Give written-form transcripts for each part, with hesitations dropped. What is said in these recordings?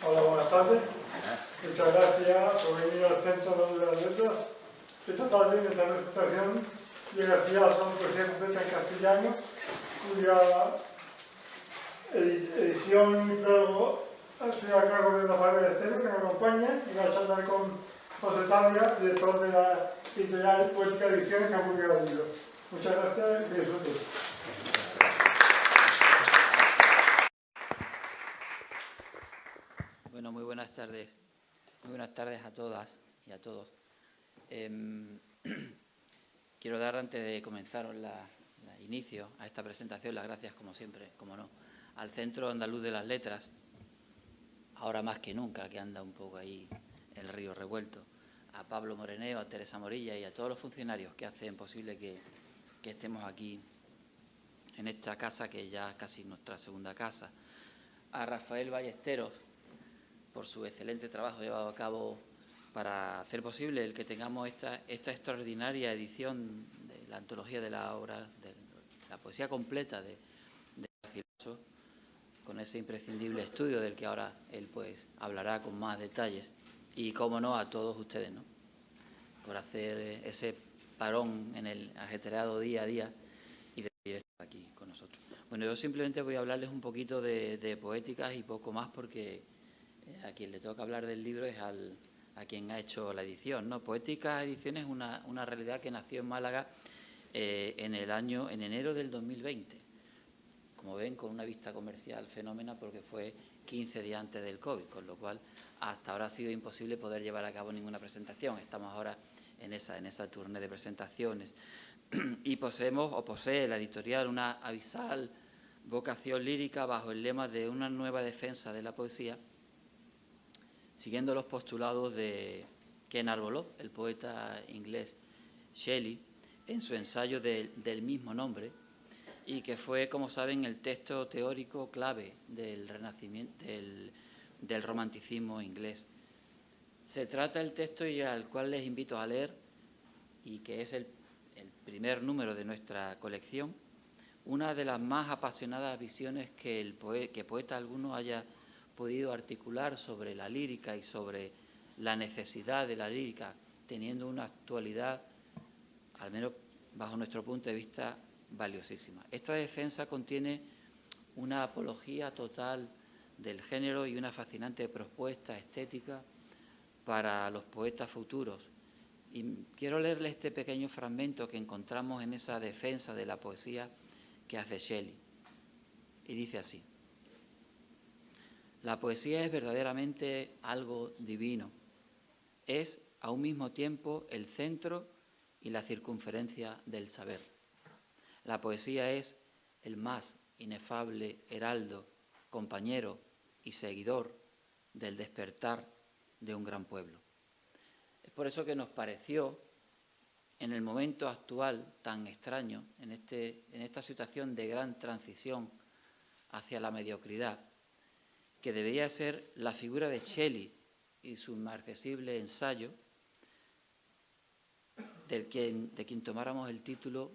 Hola, buenas tardes. Muchas gracias por venir al Centro de las Letras. Esta tarde nuestra presentación de García son poesía completa en castellano, cuya edición y prólogo estoy a cargo de Rafael Estero, que me acompaña, y va a charlar con José Sabia, director de la editorial Poética Ediciones, que ha publicado el libro. Muchas gracias y que disfruten. Bueno, muy buenas tardes. Muy buenas tardes a todas y a todos. Quiero dar, antes de comenzar inicio a esta presentación, las gracias, como siempre, como no, al Centro Andaluz de las Letras, ahora más que nunca, que anda un poco ahí el río revuelto, a Pablo Moreneo, a Teresa Morilla y a todos los funcionarios que hacen posible que estemos aquí en esta casa, que ya es casi nuestra segunda casa, a Rafael Ballesteros, por su excelente trabajo llevado a cabo para hacer posible el que tengamos esta extraordinaria edición de la antología de la obra, de la poesía completa de Garcilaso, con ese imprescindible estudio del que ahora él pues hablará con más detalles, y cómo no a todos ustedes, ¿no?, por hacer ese parón en el ajetreado día a día y de estar aquí con nosotros. Bueno, yo simplemente voy a hablarles un poquito de poéticas y poco más, porque a quien le toca hablar del libro es a quien ha hecho la edición, ¿no? Poéticas Ediciones es una realidad que nació en Málaga en enero del 2020. Como ven, con una vista comercial fenómena, porque fue 15 días antes del COVID, con lo cual hasta ahora ha sido imposible poder llevar a cabo ninguna presentación. Estamos ahora en esa tournée de presentaciones. Y posee la editorial una abisal vocación lírica bajo el lema de una nueva defensa de la poesía, siguiendo los postulados que enarboló el poeta inglés Shelley en su ensayo del mismo nombre, y que fue, como saben, el texto teórico clave del Renacimiento, del romanticismo inglés. Se trata del texto y al cual les invito a leer, y que es el primer número de nuestra colección, una de las más apasionadas visiones que poeta alguno haya podido articular sobre la lírica y sobre la necesidad de la lírica, teniendo una actualidad, al menos bajo nuestro punto de vista, valiosísima. Esta defensa contiene una apología total del género y una fascinante propuesta estética para los poetas futuros. Y quiero leerles este pequeño fragmento que encontramos en esa defensa de la poesía que hace Shelley. Y dice así: la poesía es verdaderamente algo divino. Es a un mismo tiempo el centro y la circunferencia del saber. La poesía es el más inefable heraldo, compañero y seguidor del despertar de un gran pueblo. Es por eso que nos pareció, en el momento actual tan extraño, en esta situación de gran transición hacia la mediocridad, que debería ser la figura de Shelley y su inmarcesible ensayo, de quien tomáramos el título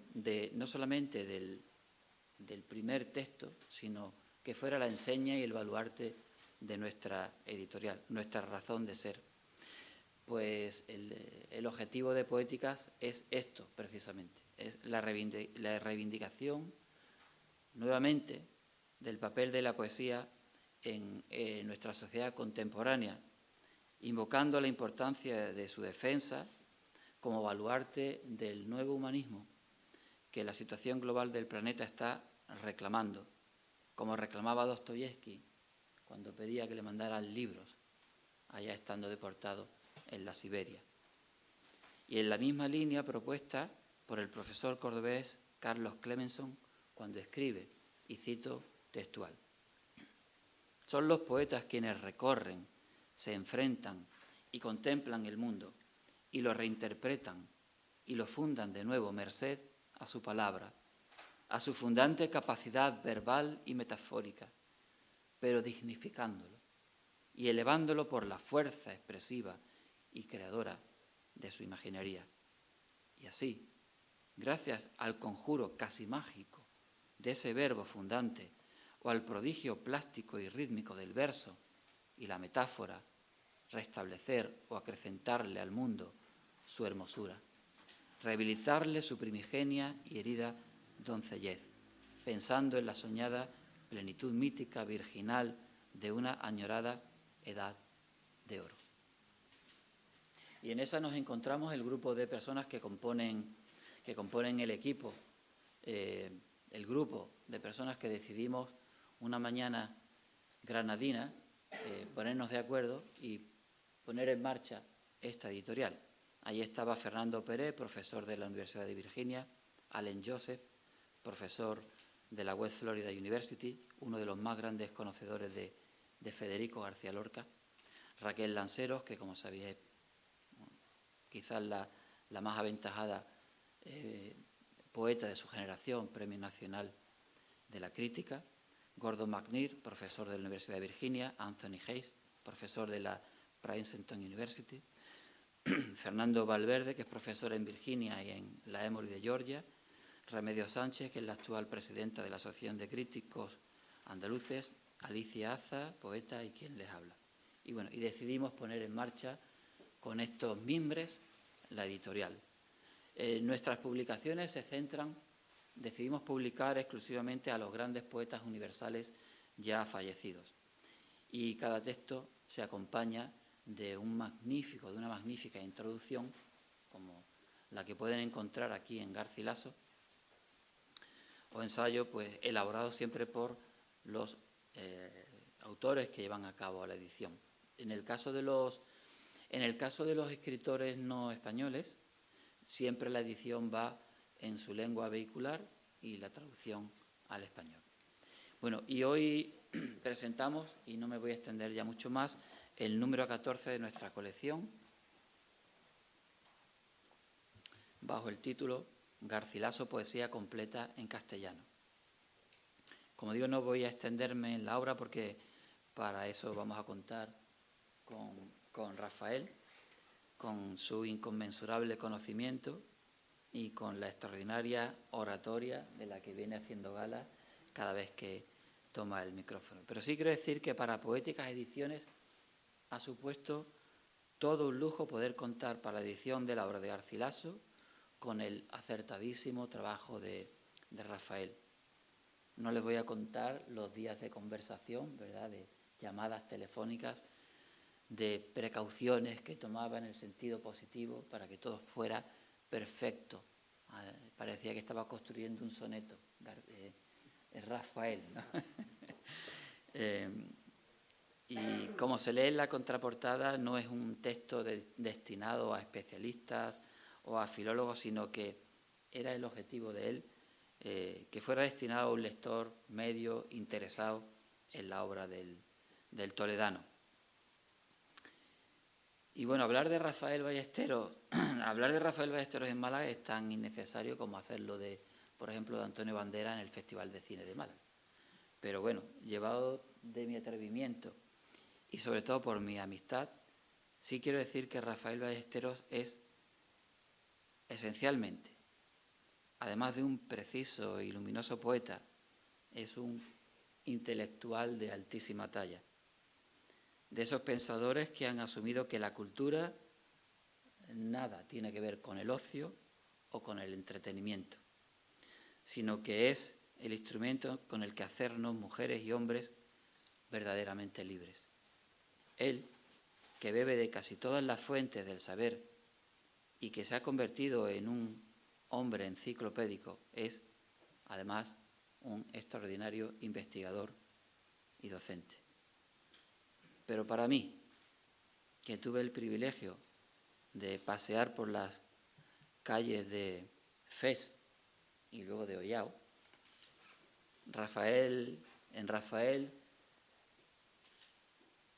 no solamente del primer texto, sino que fuera la enseña y el baluarte de nuestra editorial, nuestra razón de ser. Pues el objetivo de Poéticas es esto, precisamente, es la reivindicación nuevamente del papel de la poesía en nuestra sociedad contemporánea, invocando la importancia de su defensa como baluarte del nuevo humanismo que la situación global del planeta está reclamando, como reclamaba Dostoyevski cuando pedía que le mandaran libros, allá estando deportado en la Siberia. Y en la misma línea propuesta por el profesor cordobés Carlos Clemenson cuando escribe, y cito textual: son los poetas quienes recorren, se enfrentan y contemplan el mundo, y lo reinterpretan y lo fundan de nuevo merced a su palabra, a su fundante capacidad verbal y metafórica, pero dignificándolo y elevándolo por la fuerza expresiva y creadora de su imaginería. Y así, gracias al conjuro casi mágico de ese verbo fundante o al prodigio plástico y rítmico del verso, y la metáfora, restablecer o acrecentarle al mundo su hermosura, rehabilitarle su primigenia y herida doncellez, pensando en la soñada plenitud mítica virginal de una añorada edad de oro. Y en esa nos encontramos el grupo de personas que componen el equipo, el grupo de personas que decidimos una mañana granadina ponernos de acuerdo y poner en marcha esta editorial. Allí estaba Fernando Pérez, profesor de la Universidad de Virginia, Allen Joseph, profesor de la West Florida University, uno de los más grandes conocedores de Federico García Lorca, Raquel Lanceros, que como sabéis quizás la más aventajada poeta de su generación, Premio Nacional de la Crítica, Gordon McNair, profesor de la Universidad de Virginia, Anthony Hayes, profesor de la Princeton University, Fernando Valverde, que es profesor en Virginia y en la Emory de Georgia, Remedios Sánchez, que es la actual presidenta de la Asociación de Críticos Andaluces, Alicia Aza, poeta, y quien les habla. Y bueno, y decidimos poner en marcha con estos mimbres la editorial. Nuestras publicaciones se centran, decidimos publicar exclusivamente a los grandes poetas universales ya fallecidos. Y cada texto se acompaña de una magnífica introducción, como la que pueden encontrar aquí en Garcilaso, o ensayo pues elaborado siempre por los autores que llevan a cabo la edición. En el caso de los escritores no españoles, siempre la edición va en su lengua vehicular y la traducción al español. Bueno, y hoy presentamos, y no me voy a extender ya mucho más, el número 14 de nuestra colección, bajo el título Garcilaso, poesía completa en castellano. Como digo, no voy a extenderme en la obra porque para eso vamos a contar con Rafael, con su inconmensurable conocimiento y con la extraordinaria oratoria de la que viene haciendo gala cada vez que toma el micrófono. Pero sí quiero decir que para Poéticas Ediciones ha supuesto todo un lujo poder contar para la edición de la obra de Garcilaso con el acertadísimo trabajo de Rafael. No les voy a contar los días de conversación, ¿verdad?, de llamadas telefónicas, de precauciones que tomaba en el sentido positivo para que todo fuera perfecto. Parecía que estaba construyendo un soneto, Rafael, ¿no? Y como se lee en la contraportada, no es un texto destinado a especialistas o a filólogos, sino que era el objetivo de él, que fuera destinado a un lector medio interesado en la obra del toledano. Y bueno, hablar de Rafael Ballesteros en Málaga es tan innecesario como hacerlo por ejemplo, de Antonio Banderas en el Festival de Cine de Málaga. Pero bueno, llevado de mi atrevimiento y sobre todo por mi amistad, sí quiero decir que Rafael Ballesteros es esencialmente, además de un preciso y luminoso poeta, es un intelectual de altísima talla. De esos pensadores que han asumido que la cultura nada tiene que ver con el ocio o con el entretenimiento, sino que es el instrumento con el que hacernos mujeres y hombres verdaderamente libres. Él, que bebe de casi todas las fuentes del saber y que se ha convertido en un hombre enciclopédico, es, además, un extraordinario investigador y docente. Pero para mí, que tuve el privilegio de pasear por las calles de Fez y luego de Ollao, en Rafael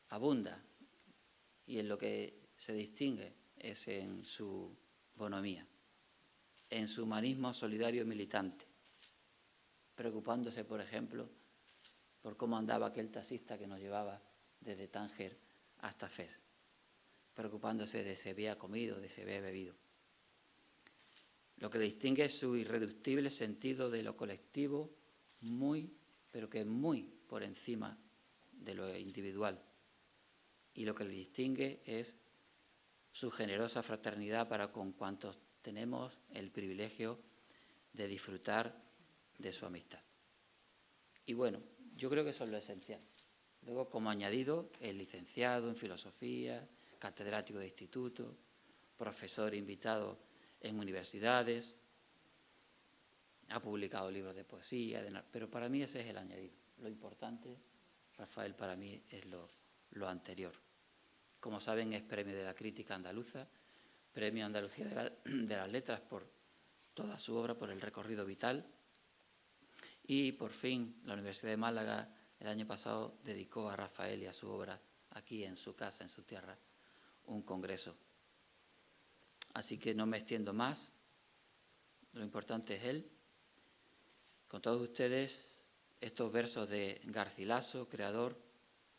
abunda, y en lo que se distingue es en su bonomía, en su humanismo solidario y militante, preocupándose, por ejemplo, por cómo andaba aquel taxista que nos llevaba desde Tánger hasta Fez, preocupándose de si había comido, de si había bebido. Lo que le distingue es su irreductible sentido de lo colectivo, muy, pero que muy por encima de lo individual. y lo que le distingue es su generosa fraternidad para con cuantos tenemos el privilegio de disfrutar de su amistad. Y bueno, yo creo que eso es lo esencial. Luego, como añadido, es licenciado en filosofía, catedrático de instituto, profesor invitado en universidades, ha publicado libros de poesía, pero para mí ese es el añadido. Lo importante, Rafael, para mí es lo anterior. Como saben, es premio de la crítica andaluza, premio Andalucía de las Letras por toda su obra, por el recorrido vital. Y por fin la Universidad de Málaga el año pasado dedicó a Rafael y a su obra aquí en su casa, en su tierra, un congreso. Así que no me extiendo más, lo importante es él. Con todos ustedes, estos versos de Garcilaso, creador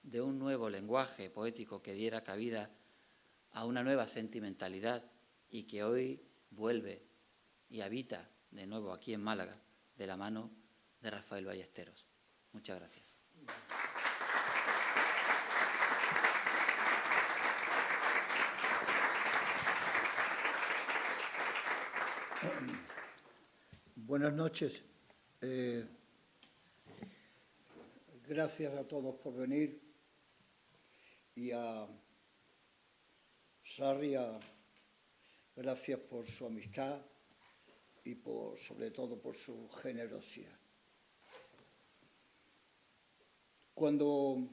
de un nuevo lenguaje poético que diera cabida a una nueva sentimentalidad y que hoy vuelve y habita de nuevo aquí en Málaga, de la mano de Rafael Ballesteros. Muchas gracias. Buenas noches. Gracias a todos por venir y a Sarria, gracias por su amistad y sobre todo por su generosidad. Cuando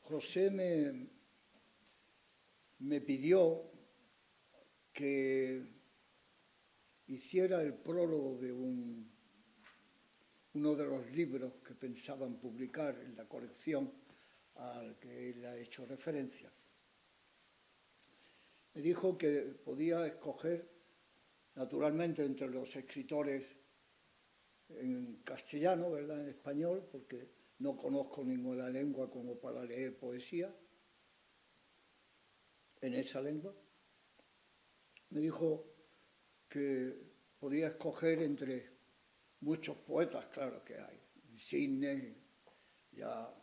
José me pidió que hiciera el prólogo de uno de los libros que pensaban publicar en la colección al que él ha hecho referencia, me dijo que podía escoger, naturalmente, entre los escritores en castellano, ¿verdad?, en español, porque no conozco ninguna lengua como para leer poesía en esa lengua. Me dijo que podía escoger entre muchos poetas, claro que hay, insignes, ya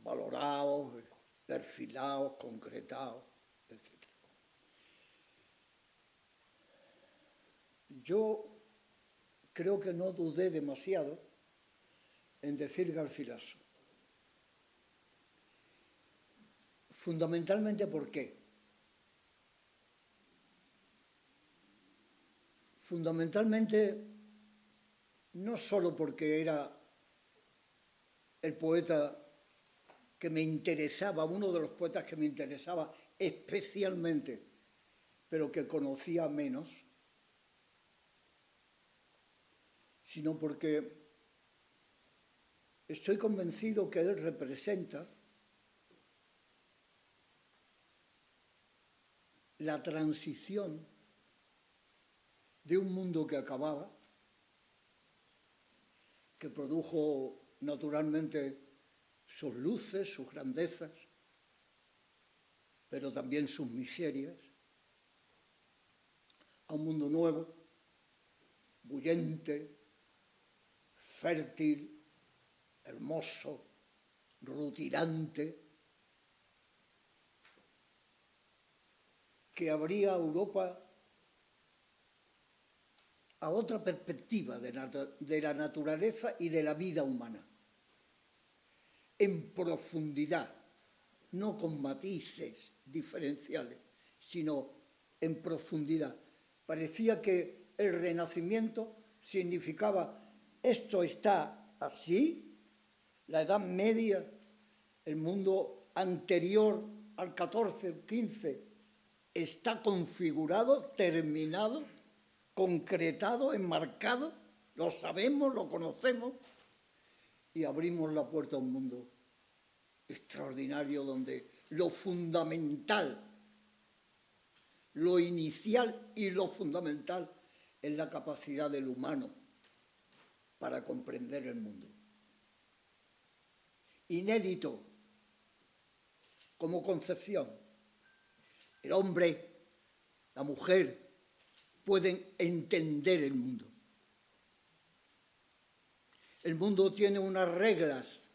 valorados, perfilados, concretados, etc. Yo creo que no dudé demasiado en decir Garcilaso. Fundamentalmente, ¿por qué? Fundamentalmente, no solo porque era el poeta que me interesaba, uno de los poetas que me interesaba especialmente, pero que conocía menos, sino porque estoy convencido que él representa la transición de un mundo que acababa, que produjo naturalmente sus luces, sus grandezas, pero también sus miserias, a un mundo nuevo, bullente, fértil, hermoso, rutilante, que abría a Europa a otra perspectiva de la naturaleza y de la vida humana, en profundidad, no con matices diferenciales, sino en profundidad. Parecía que el Renacimiento significaba esto está así, la Edad Media, el mundo anterior al 14, 15, está configurado, terminado, concretado, enmarcado, lo sabemos, lo conocemos, y abrimos la puerta a un mundo extraordinario donde lo fundamental, lo inicial y lo fundamental es la capacidad del humano para comprender el mundo. Inédito como concepción. El hombre, la mujer, pueden entender el mundo. El mundo tiene unas reglas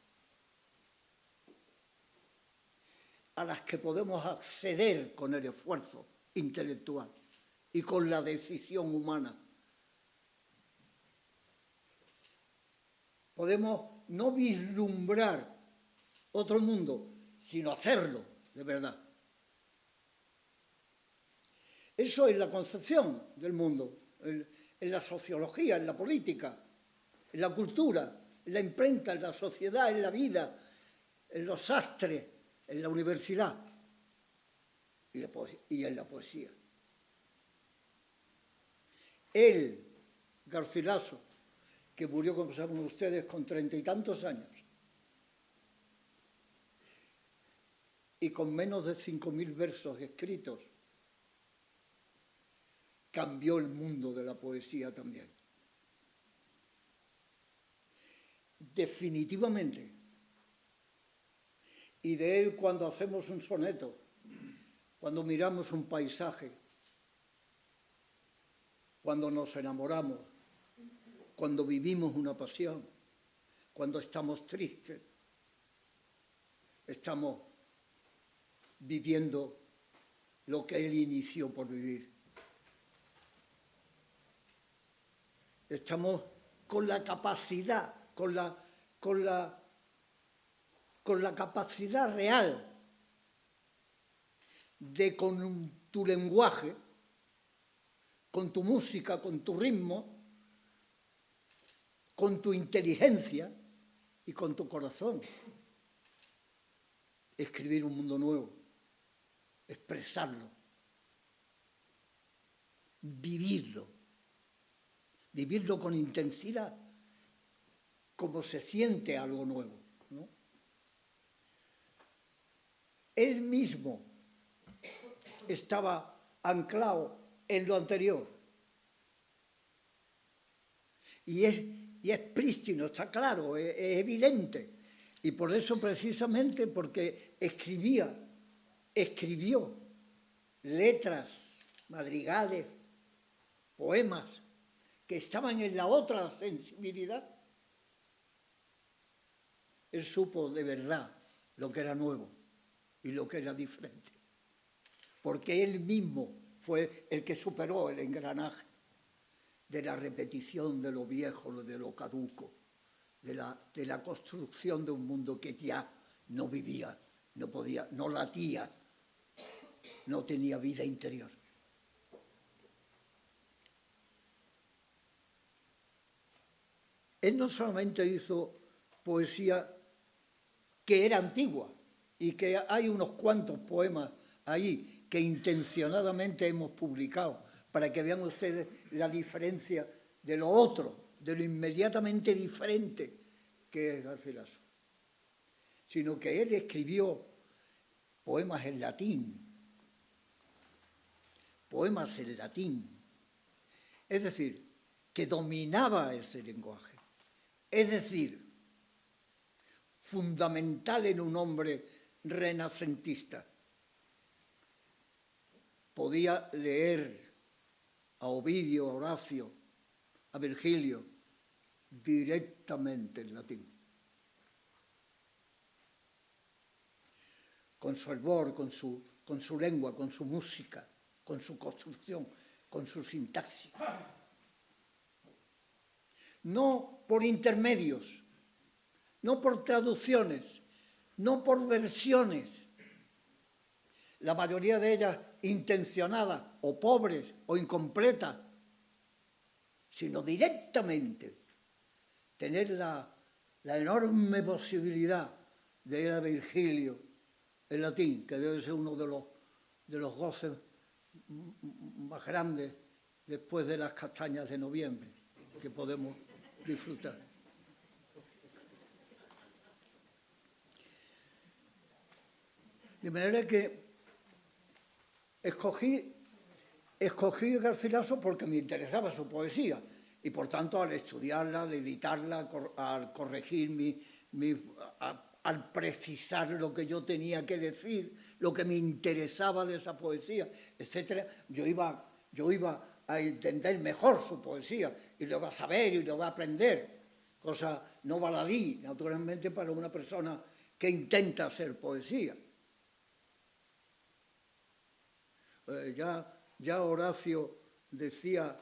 a las que podemos acceder con el esfuerzo intelectual y con la decisión humana. Podemos no vislumbrar otro mundo, sino hacerlo de verdad. Eso es la concepción del mundo, en la sociología, en la política, en la cultura, en la imprenta, en la sociedad, en la vida, en los sastres, en la universidad y en la poesía. Él, Garcilaso, que murió, como saben ustedes, con 30 y tantos años, y con menos de 5.000 versos escritos, cambió el mundo de la poesía también. Definitivamente. Y de él, cuando hacemos un soneto, cuando miramos un paisaje, cuando nos enamoramos, cuando vivimos una pasión, cuando estamos tristes, estamos viviendo lo que él inició por vivir. Estamos con la capacidad, con la capacidad real de, con tu lenguaje, con tu música, con tu ritmo, con tu inteligencia y con tu corazón, escribir un mundo nuevo, expresarlo, vivirlo con intensidad, como se siente algo nuevo, ¿no? Él mismo estaba anclado en lo anterior. Y es prístino, está claro, es evidente. Y por eso, precisamente, porque escribió letras, madrigales, poemas, que estaban en la otra sensibilidad, él supo de verdad lo que era nuevo y lo que era diferente. Porque él mismo fue el que superó el engranaje de la repetición de lo viejo, de lo caduco, de la construcción de un mundo que ya no vivía, no podía, no latía, no tenía vida interior. Él no solamente hizo poesía que era antigua y que hay unos cuantos poemas ahí que intencionadamente hemos publicado para que vean ustedes la diferencia de lo otro, de lo inmediatamente diferente que es Garcilaso, sino que él escribió poemas en latín, es decir, que dominaba ese lenguaje. Es decir, fundamental en un hombre renacentista. Podía leer a Ovidio, a Horacio, a Virgilio, directamente en latín. Con su hervor, con su lengua, con su música, con su construcción, con su sintaxis. No por intermedios, no por traducciones, no por versiones, la mayoría de ellas intencionadas o pobres o incompletas, sino directamente tener la enorme posibilidad de ir a Virgilio en latín, que debe ser uno de los goces más grandes después de las castañas de noviembre que podemos disfrutar. De manera que escogí Garcilaso porque me interesaba su poesía y, por tanto, al estudiarla, al editarla, al corregir al precisar lo que yo tenía que decir, lo que me interesaba de esa poesía, etc., yo iba a entender mejor su poesía y lo iba a saber y lo iba a aprender, cosa no baladí, naturalmente, para una persona que intenta hacer poesía. Ya Horacio decía,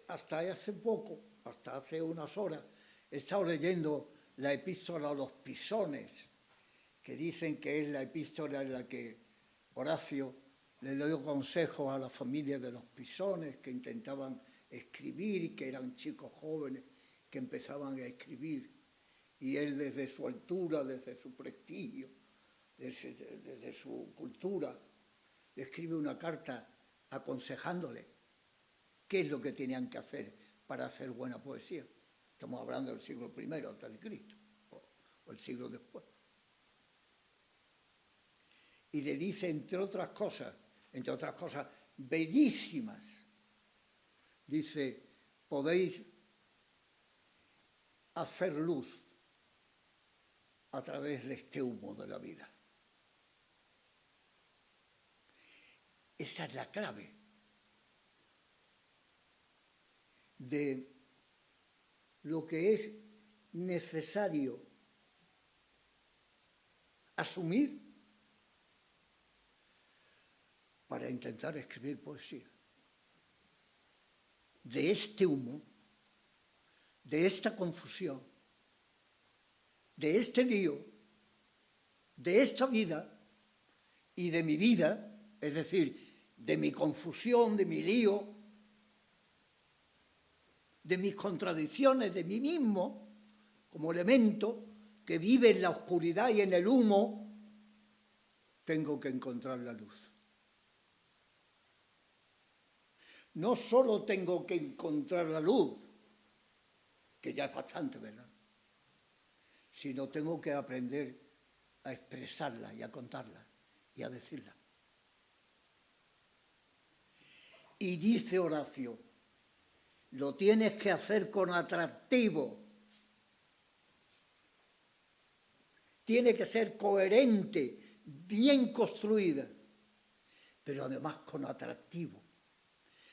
hasta hace poco, hasta hace unas horas, he estado leyendo la epístola a los Pisones, que dicen que es la epístola en la que Horacio le dio consejos a la familia de los Pisones que intentaban escribir y que eran chicos jóvenes que empezaban a escribir. Y él, desde su altura, desde su prestigio, desde su cultura, le escribe una carta aconsejándole qué es lo que tenían que hacer para hacer buena poesía. Estamos hablando del siglo I antes de Cristo, o el siglo después. Y le dice, entre otras cosas bellísimas, dice, podéis hacer luz a través de este humo de la vida. Esa es la clave de lo que es necesario asumir para intentar escribir poesía. De este humo, de esta confusión, de este lío, de esta vida y de mi vida, es decir, de mi confusión, de mi lío, de mis contradicciones, de mí mismo, como elemento que vive en la oscuridad y en el humo, tengo que encontrar la luz. No solo tengo que encontrar la luz, que ya es bastante, ¿verdad?, sino tengo que aprender a expresarla y a contarla y a decirla. Y dice Horacio, lo tienes que hacer con atractivo. Tiene que ser coherente, bien construida, pero además con atractivo.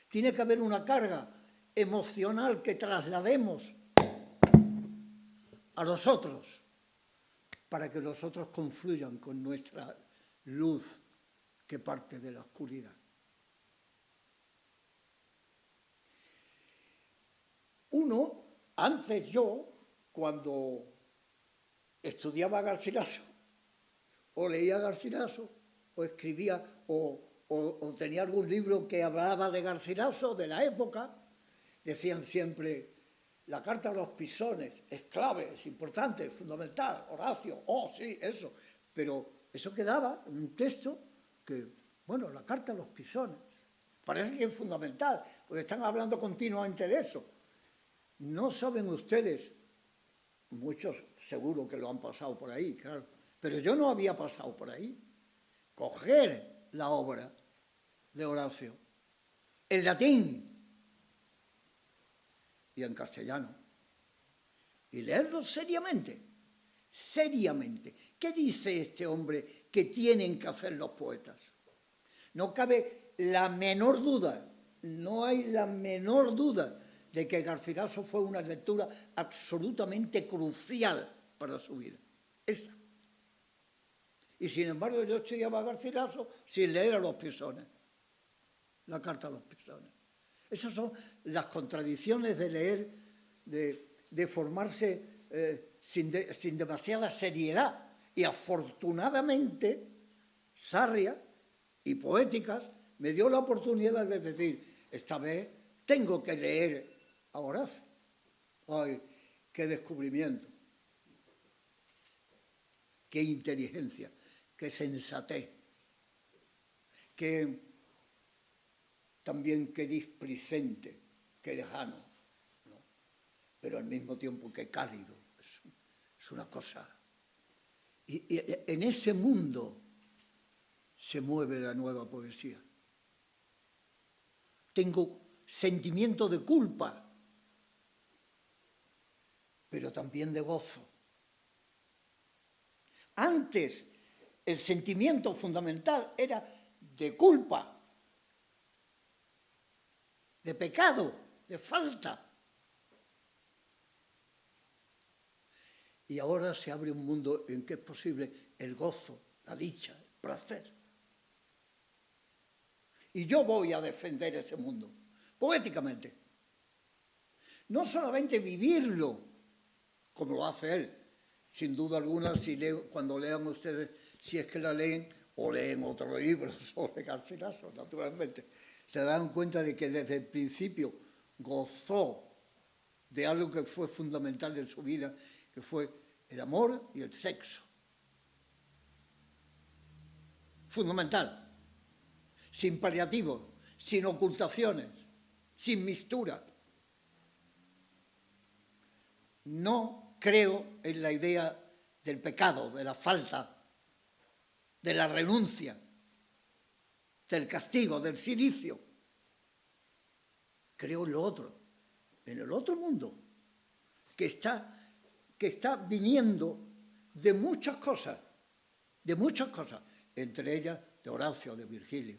Tiene que haber una carga emocional que traslademos a los otros para que los otros confluyan con nuestra luz que parte de la oscuridad. Antes yo, cuando estudiaba Garcilaso, o leía Garcilaso, o escribía, o tenía algún libro que hablaba de Garcilaso, de la época, decían siempre, la carta a los Pisones es clave, es importante, es fundamental, Horacio, sí, eso. Pero eso quedaba en un texto que, bueno, la carta a los Pisones, parece que es fundamental, porque están hablando continuamente de eso. No saben ustedes, muchos seguro que lo han pasado por ahí, claro, pero yo no había pasado por ahí. Coger la obra de Horacio en latín y en castellano y leerlo seriamente. ¿Qué dice este hombre que tienen que hacer los poetas? No cabe la menor duda, no hay la menor duda de que Garcilaso fue una lectura absolutamente crucial para su vida. Esa. Y sin embargo yo estudiaba a Garcilaso sin leer a los Pisones, la carta a los Pisones. Esas son las contradicciones de leer, de formarse sin demasiada seriedad. Y afortunadamente Sarria y Poéticas me dio la oportunidad de decir, esta vez tengo que leer a Horacio. ¡Ay, qué descubrimiento! ¡Qué inteligencia! ¡Qué sensatez! También qué displicente, qué lejano, ¿no? Pero al mismo tiempo qué cálido. Es una cosa. Y en ese mundo se mueve la nueva poesía. Tengo sentimiento de culpa, pero también de gozo. Antes, el sentimiento fundamental era de culpa, de pecado, de falta. Y ahora se abre un mundo en que es posible el gozo, la dicha, placer. Y yo voy a defender ese mundo, poéticamente. No solamente vivirlo, como lo hace él. Sin duda alguna, cuando lean ustedes, si es que la leen, o leen otro libro sobre Garcilaso, naturalmente, se dan cuenta de que desde el principio gozó de algo que fue fundamental en su vida, que fue el amor y el sexo. Fundamental. Sin paliativos, sin ocultaciones, sin mistura. No creo en la idea del pecado, de la falta, de la renuncia, del castigo, del silicio. Creo en lo otro, en el otro mundo, que está viniendo de muchas cosas, entre ellas de Horacio, de Virgilio,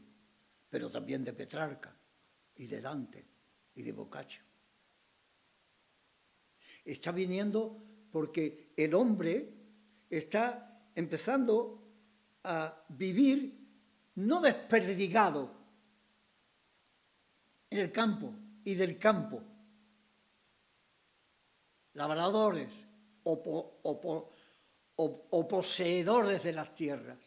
pero también de Petrarca y de Dante y de Boccaccio. Está viniendo porque el hombre está empezando a vivir no desperdigado en el campo y del campo, labradores o poseedores de las tierras,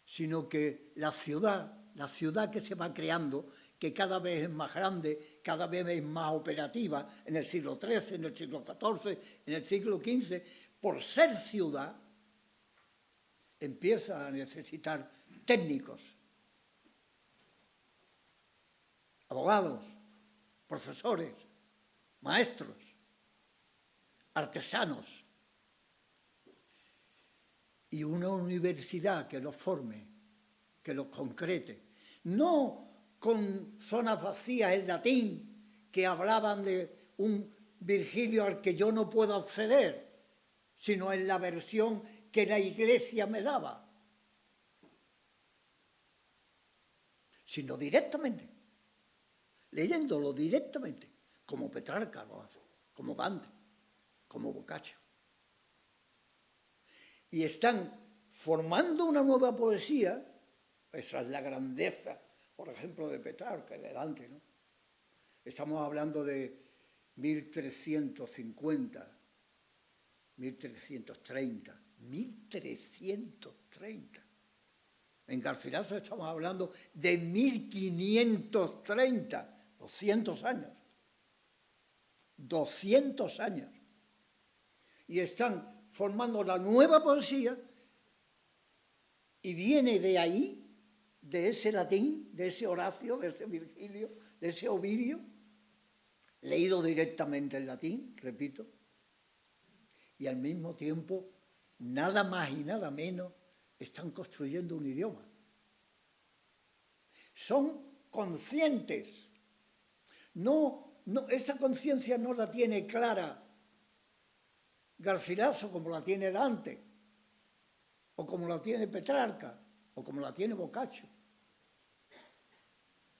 sino que la ciudad que se va creando, que cada vez es más grande, cada vez es más operativa, en el siglo XIII, en el siglo XIV, en el siglo XV, por ser ciudad, empieza a necesitar técnicos, abogados, profesores, maestros, artesanos, y una universidad que los forme, que los concrete, no con zonas vacías en latín que hablaban de un Virgilio al que yo no puedo acceder, sino en la versión que la Iglesia me daba, sino directamente, leyéndolo directamente, como Petrarca lo hace, como Dante, como Boccaccio. Y están formando una nueva poesía, esa es la grandeza, por ejemplo, de Petrarca y de Dante, ¿no? Estamos hablando de 1350, 1330, 1330. En Garcilaso estamos hablando de 1530, 200 años. 200 años. Y están formando la nueva poesía y viene de ahí, de ese latín, de ese Horacio, de ese Virgilio, de ese Ovidio, leído directamente en latín, repito, y al mismo tiempo, nada más y nada menos, están construyendo un idioma. Son conscientes. No, esa conciencia no la tiene clara Garcilaso como la tiene Dante, o como la tiene Petrarca, o como la tiene Boccaccio.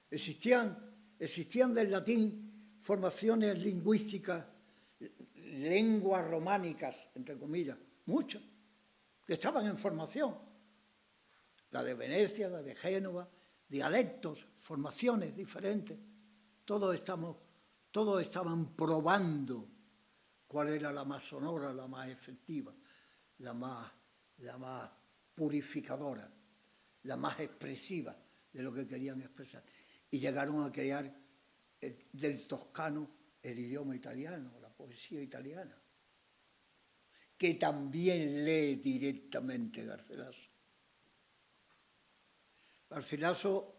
Existían del latín formaciones lingüísticas, lenguas románicas, entre comillas, muchas, que estaban en formación. La de Venecia, la de Génova, dialectos, formaciones diferentes. Todos estaban probando cuál era la más sonora, la más efectiva, la más purificadora, la más expresiva de lo que querían expresar. Y llegaron a crear del toscano el idioma italiano, la poesía italiana, que también lee directamente Garcilaso. Garcilaso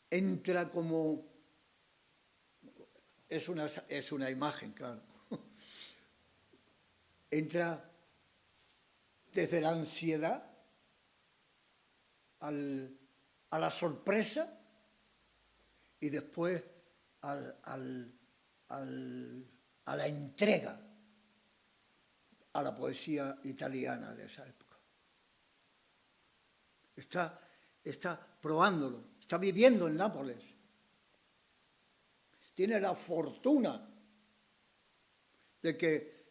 entra como... Es una imagen, claro. Entra desde la ansiedad a la sorpresa y después a la entrega a la poesía italiana de esa época. Está probándolo, está viviendo en Nápoles. Tiene la fortuna de que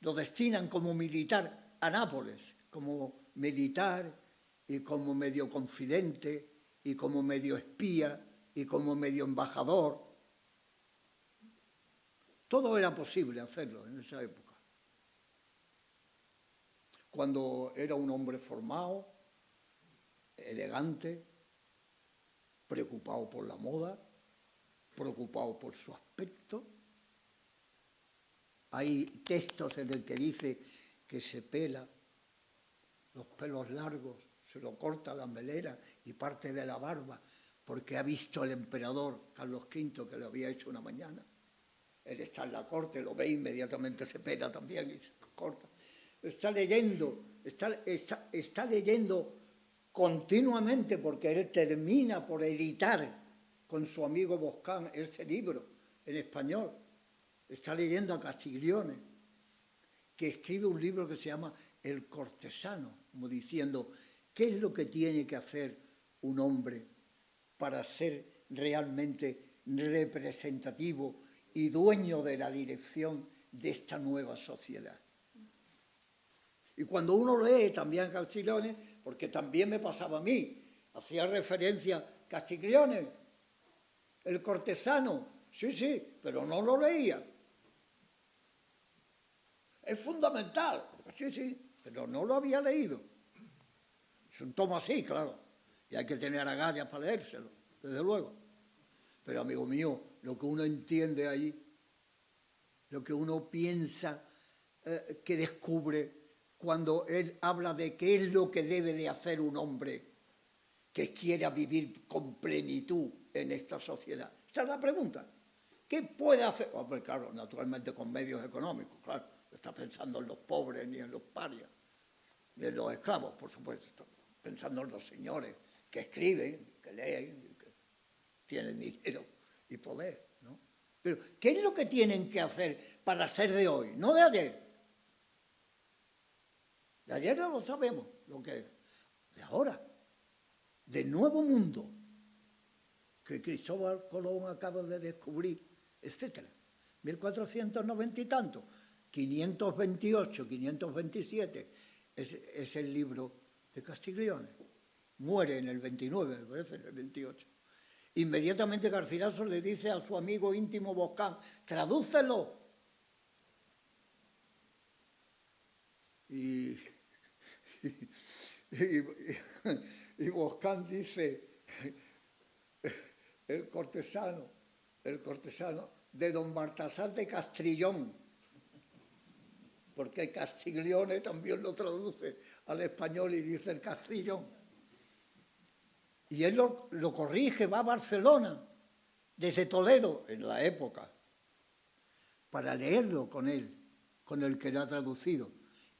lo destinan como militar a Nápoles, como militar, y como medio confidente, y como medio espía, y como medio embajador. Todo era posible hacerlo en esa época. Cuando era un hombre formado, elegante, preocupado por la moda, preocupado por su aspecto. Hay textos en el que dice que se pela los pelos largos, se lo corta la melena y parte de la barba, porque ha visto al emperador Carlos V que lo había hecho una mañana. Él está en la corte, lo ve, inmediatamente se pela también y se corta. Está leyendo continuamente, porque él termina por editar con su amigo Boscán ese libro en español. Está leyendo a Castiglione, que escribe un libro que se llama El cortesano, como diciendo, ¿qué es lo que tiene que hacer un hombre para ser realmente representativo y dueño de la dirección de esta nueva sociedad? Y cuando uno lee también Castiglione, porque también me pasaba a mí, hacía referencia a Castiglione, el cortesano, sí, pero no lo leía. Es fundamental, sí, pero no lo había leído. Es un tomo así, claro, y hay que tener agallas para leérselo, desde luego. Pero, amigo mío, lo que uno entiende ahí, lo que uno piensa que descubre cuando él habla de qué es lo que debe de hacer un hombre que quiera vivir con plenitud en esta sociedad. Esa es la pregunta. ¿Qué puede hacer? Hombre, claro, naturalmente con medios económicos, claro. No está pensando en los pobres ni en los parias, ni en los esclavos, por supuesto. Pensando en los señores que escriben, que leen, que tienen dinero y poder, ¿no? Pero, ¿qué es lo que tienen que hacer para ser de hoy? No de ayer. De ayer no lo sabemos lo que es. De ahora. Del nuevo mundo que Cristóbal Colón acaba de descubrir, etc. 1490 y tanto. 528, 527 es el libro de Castiglione. Muere en el 29, me parece, en el 28. Inmediatamente Garcilaso le dice a su amigo íntimo Boscán, tradúcelo. Y Boscán dice, el cortesano de don Baltasar de Castrillón, porque Castiglione también lo traduce al español y dice el Castrillón. Y él lo corrige, va a Barcelona, desde Toledo, en la época, para leerlo con él, con el que lo ha traducido,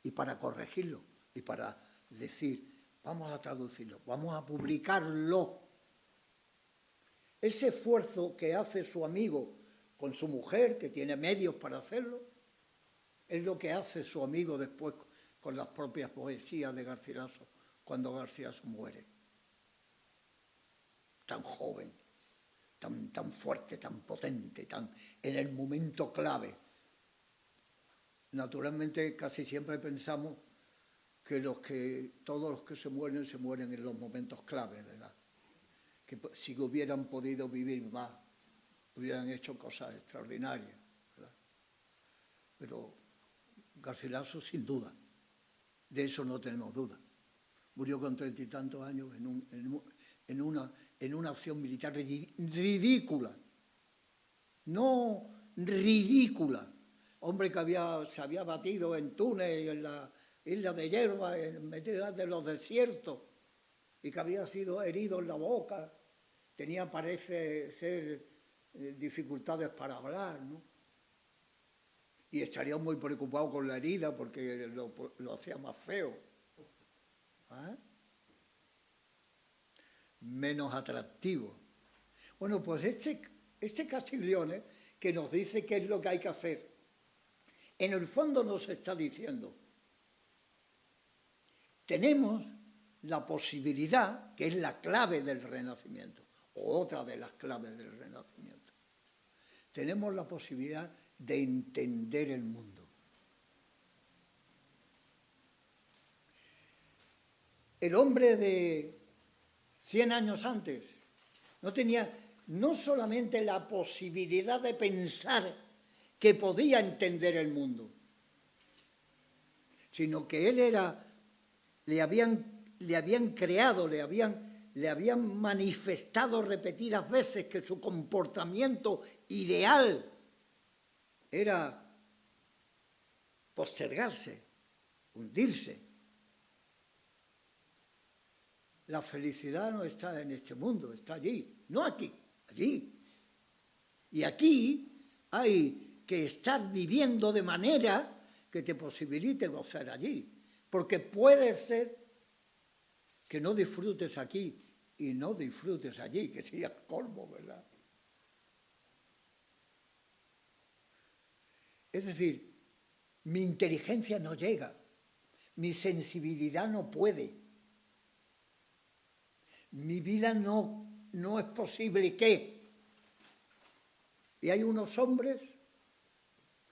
y para corregirlo, y para decir, vamos a traducirlo, vamos a publicarlo. Ese esfuerzo que hace su amigo con su mujer, que tiene medios para hacerlo, es lo que hace su amigo después con las propias poesías de Garcilaso, cuando Garcilaso muere. Tan joven, tan fuerte, tan potente, en el momento clave. Naturalmente, casi siempre pensamos que todos los que se mueren en los momentos clave, ¿verdad? Que si hubieran podido vivir más, hubieran hecho cosas extraordinarias, ¿verdad? Pero Garcilaso, sin duda, de eso no tenemos duda. Murió con 30 y tantos años en una acción militar ridícula. No ridícula. Hombre que se había batido en Túnez y en la isla de Hierba, en medio de los desiertos, y que había sido herido en la boca. Tenía, parece ser, dificultades para hablar, ¿no? Y estaría muy preocupado con la herida porque lo hacía más feo. ¿Ah? Menos atractivo. Bueno, pues este Castiglione, que nos dice qué es lo que hay que hacer, en el fondo nos está diciendo, tenemos la posibilidad, que es la clave del Renacimiento, o otra de las claves del Renacimiento, tenemos la posibilidad de entender el mundo. el hombre de 100 años antes no tenía no solamente la posibilidad de pensar que podía entender el mundo, sino que él era, le habían creado, le habían manifestado repetidas veces que su comportamiento ideal era postergarse, hundirse. La felicidad no está en este mundo, está allí, no aquí, allí. Y aquí hay que estar viviendo de manera que te posibilite gozar allí, porque puede ser que no disfrutes aquí y no disfrutes allí, que sería colmo, ¿verdad? Es decir, mi inteligencia no llega, mi sensibilidad no puede, mi vida no es posible que. Y hay unos hombres,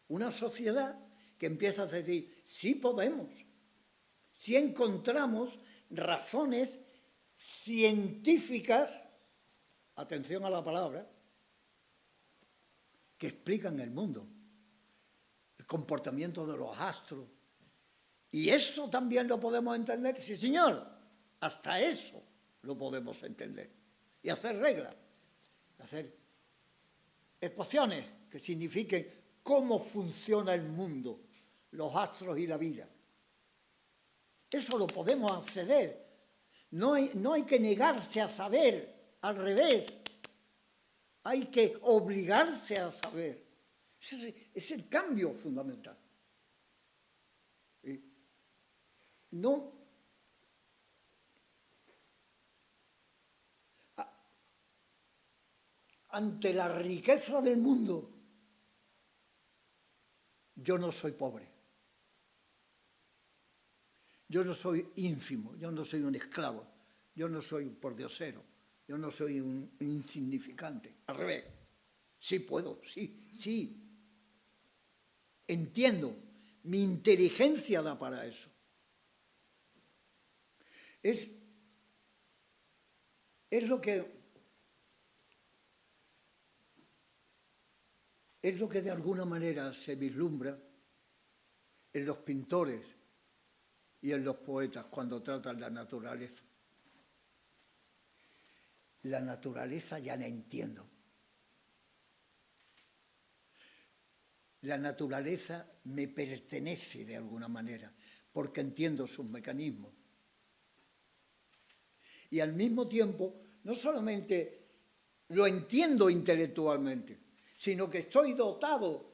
una sociedad que empieza a decir, sí podemos, sí encontramos razones científicas, atención a la palabra, que explican el mundo, el comportamiento de los astros. Y eso también lo podemos entender, sí señor, hasta eso lo podemos entender. Y hacer reglas, hacer ecuaciones que signifiquen cómo funciona el mundo, los astros y la vida. Eso lo podemos acceder. No hay que negarse a saber, al revés. Hay que obligarse a saber. Ese es el cambio fundamental. No. Ante la riqueza del mundo, yo no soy pobre. Yo no soy ínfimo, yo no soy un esclavo, yo no soy un pordiosero, yo no soy un insignificante. Al revés, sí puedo, sí. Entiendo, mi inteligencia da para eso. Es lo que de alguna manera se vislumbra en los pintores y en los poetas cuando tratan la naturaleza. La naturaleza ya la entiendo. La naturaleza me pertenece de alguna manera, porque entiendo sus mecanismos. Y al mismo tiempo, no solamente lo entiendo intelectualmente, sino que estoy dotado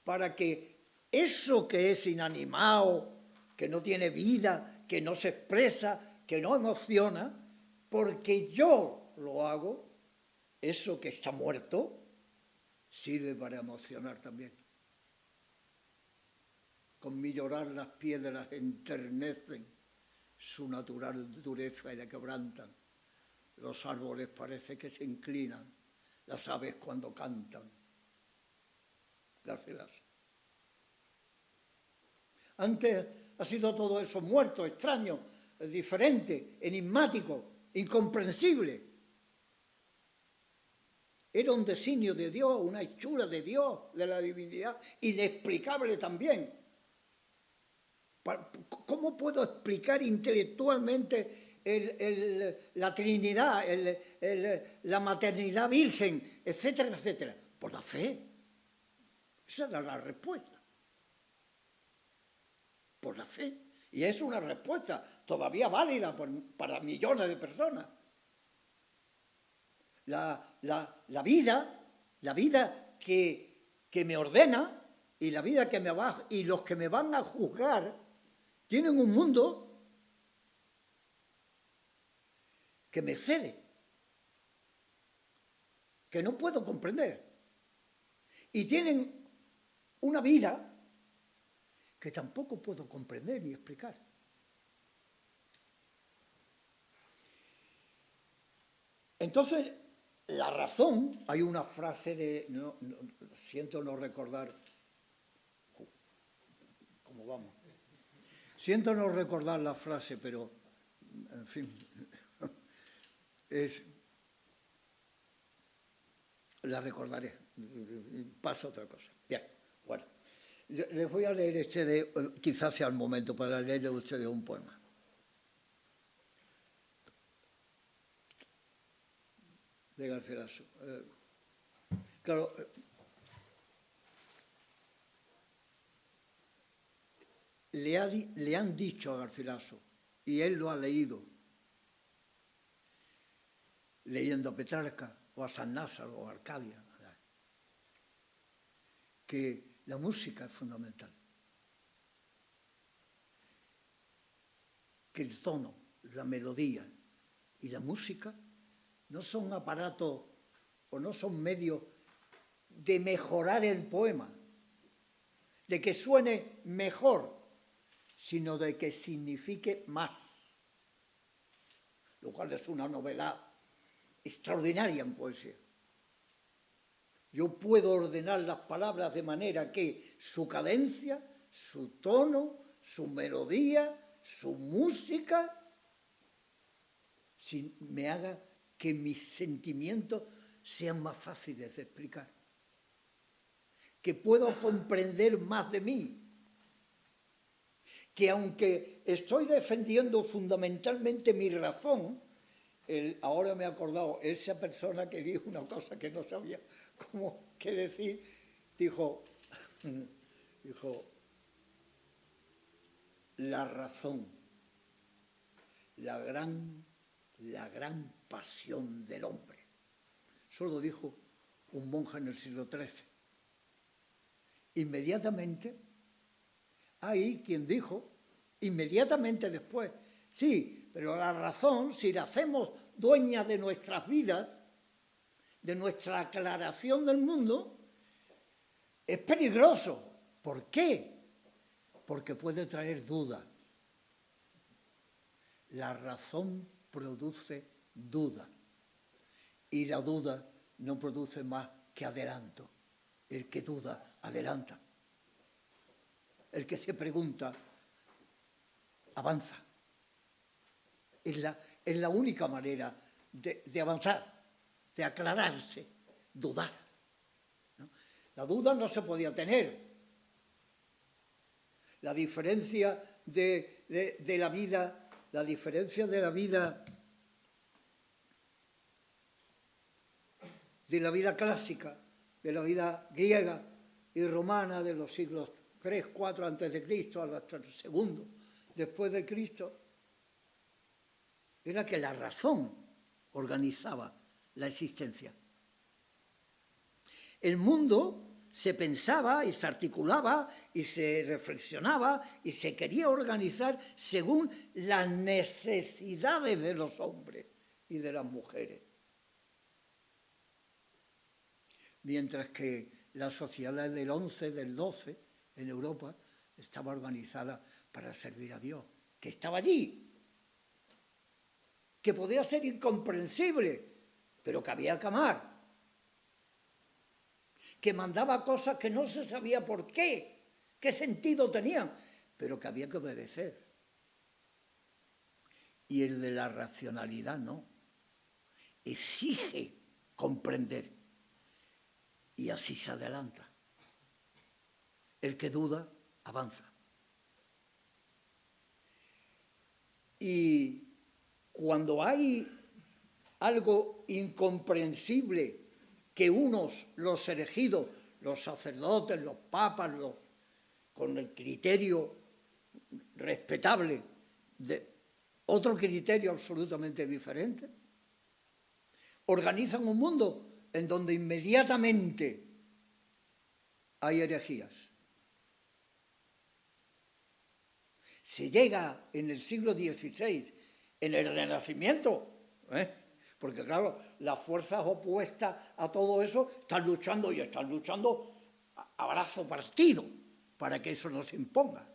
para que eso que es inanimado, que no tiene vida, que no se expresa, que no emociona, porque yo lo hago, eso que está muerto, sirve para emocionar también. Con mi llorar las piedras enternecen su natural dureza y la quebrantan. Los árboles parece que se inclinan, las aves cuando cantan. Garcilaso. Antes ha sido todo eso muerto, extraño, diferente, enigmático, incomprensible. Era un designio de Dios, una hechura de Dios, de la divinidad, inexplicable también. ¿Cómo puedo explicar intelectualmente la Trinidad, la maternidad virgen, etcétera, etcétera? Por la fe. Esa era la respuesta. Por la fe. Y es una respuesta todavía válida para millones de personas. La vida que me ordena y la vida que me va, y los que me van a juzgar, tienen un mundo que me cede, que no puedo comprender. Y tienen una vida que tampoco puedo comprender ni explicar. Entonces, la razón, hay una frase de, siento no recordar, ¿cómo vamos? Siento no recordar la frase, pero, en fin, la recordaré. Pasa otra cosa. Bien, bueno. Les voy a leer quizás sea el momento para leerle a ustedes un poema. De Garcilaso. Claro, le han dicho a Garcilaso, y él lo ha leído, leyendo a Petrarca, o a San Lázaro, o a Arcadia, que la música es fundamental. Que el tono, la melodía y la música no son aparatos o no son medios de mejorar el poema, de que suene mejor, sino de que signifique más, lo cual es una novedad extraordinaria en poesía. Yo puedo ordenar las palabras de manera que su cadencia, su tono, su melodía, su música, me haga que mis sentimientos sean más fáciles de explicar, que puedo comprender más de mí, que aunque estoy defendiendo fundamentalmente mi razón, ahora me he acordado, esa persona que dijo una cosa que no sabía cómo qué decir, dijo, la razón, la gran pasión del hombre. Eso lo dijo un monje en el siglo XIII. Inmediatamente, hay quien dijo, inmediatamente después, sí, pero la razón, si la hacemos dueña de nuestras vidas, de nuestra aclaración del mundo, es peligroso. ¿Por qué? Porque puede traer duda. La razón produce duda y la duda no produce más que adelanto. El que duda, adelanta. El que se pregunta, avanza. Es la única manera de avanzar, de aclararse, dudar, ¿no? La duda no se podía tener. La diferencia de la vida, clásica, de la vida griega y romana de los siglos 3, 4 antes de Cristo hasta el segundo después de Cristo, era que la razón organizaba la existencia. El mundo se pensaba y se articulaba y se reflexionaba y se quería organizar según las necesidades de los hombres y de las mujeres. Mientras que la sociedad del 11, del 12, en Europa, estaba organizada para servir a Dios, que estaba allí, que podía ser incomprensible, pero que había que amar, que mandaba cosas que no se sabía por qué sentido tenían, pero que había que obedecer. Y el de la racionalidad no, exige comprender, y así se adelanta. El que duda, avanza. Y cuando hay algo incomprensible que unos, los elegidos, los sacerdotes, los papas, con el criterio respetable de otro criterio absolutamente diferente, organizan un mundo en donde inmediatamente hay herejías. Se llega en el siglo XVI, en el Renacimiento, porque claro, las fuerzas opuestas a todo eso están luchando a brazo partido para que eso no se imponga.